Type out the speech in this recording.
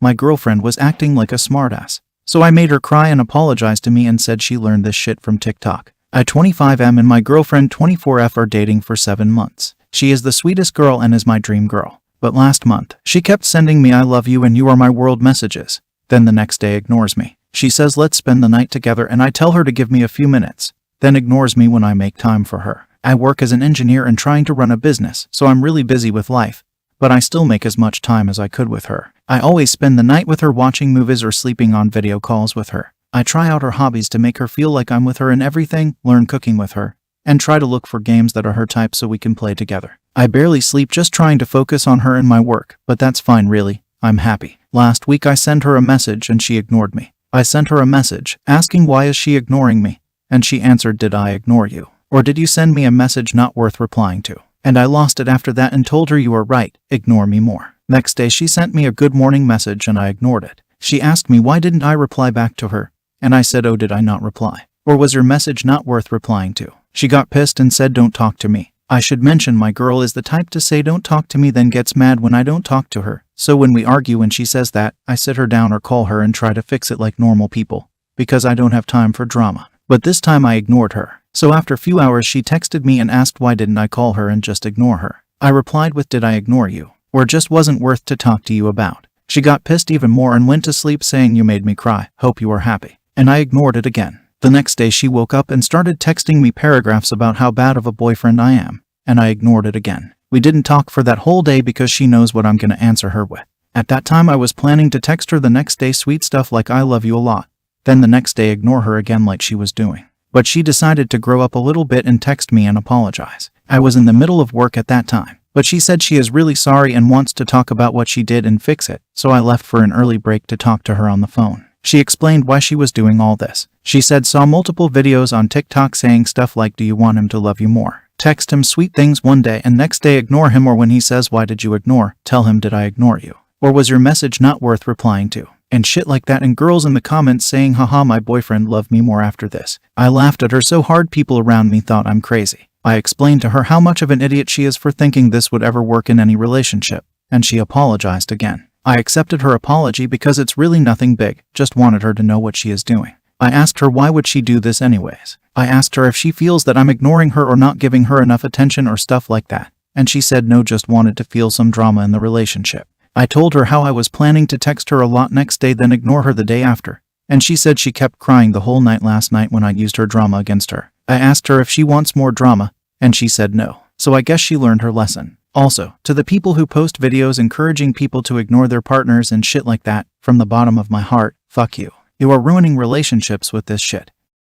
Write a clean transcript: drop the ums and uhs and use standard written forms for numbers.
my girlfriend was acting like a smartass. So I made her cry and apologize to me and said she learned this shit from TikTok. I 25M and my girlfriend 24F are dating for 7 months. She is the sweetest girl and is my dream girl. But last month, she kept sending me "I love you" and "you are my world" messages. Then the next day ignores me. She says let's spend the night together and I tell her to give me a few minutes. Then ignores me when I make time for her. I work as an engineer and trying to run a business, so I'm really busy with life. But I still make as much time as I could with her. I always spend the night with her watching movies or sleeping on video calls with her. I try out her hobbies to make her feel like I'm with her in everything, learn cooking with her, and try to look for games that are her type so we can play together. I barely sleep just trying to focus on her and my work, but that's fine really. I'm happy. Last week I sent her a message and she ignored me. I sent her a message asking why is she ignoring me, and she answered, "Did I ignore you? Or did you send me a message not worth replying to?" And I lost it after that and told her, "You are right, ignore me more." Next day she sent me a good morning message and I ignored it. She asked me why didn't I reply back to her, and I said, "Oh, did I not reply? Or was your message not worth replying to?" She got pissed and said, "Don't talk to me." I should mention my girl is the type to say "don't talk to me" then gets mad when I don't talk to her. So when we argue and she says that, I sit her down or call her and try to fix it like normal people, because I don't have time for drama. But this time I ignored her. So after a few hours she texted me and asked why didn't I call her and just ignore her. I replied with, "Did I ignore you? Or just wasn't worth to talk to you about?" She got pissed even more and went to sleep saying, "You made me cry, hope you are happy." And I ignored it again. The next day she woke up and started texting me paragraphs about how bad of a boyfriend I am, and I ignored it again. We didn't talk for that whole day because she knows what I'm gonna answer her with. At that time I was planning to text her the next day sweet stuff like "I love you a lot." Then the next day ignore her again like she was doing. But she decided to grow up a little bit and text me and apologize. I was in the middle of work at that time, but she said she is really sorry and wants to talk about what she did and fix it, so I left for an early break to talk to her on the phone. She explained why she was doing all this. She said saw multiple videos on TikTok saying stuff like "Do you want him to love you more? Text him sweet things one day and next day ignore him, or when he says why did you ignore, tell him did I ignore you? Or was your message not worth replying to?" And shit like that, and girls in the comments saying "Haha, my boyfriend loved me more after this." I laughed at her so hard people around me thought I'm crazy. I explained to her how much of an idiot she is for thinking this would ever work in any relationship, and she apologized again. I accepted her apology because it's really nothing big, just wanted her to know what she is doing. I asked her why would she do this anyways. I asked her if she feels that I'm ignoring her or not giving her enough attention or stuff like that, and she said no, just wanted to feel some drama in the relationship. I told her how I was planning to text her a lot next day then ignore her the day after, and she said she kept crying the whole night last night when I used her drama against her. I asked her if she wants more drama, and she said no, so I guess she learned her lesson. Also, to the people who post videos encouraging people to ignore their partners and shit like that, from the bottom of my heart, fuck you. You are ruining relationships with this shit.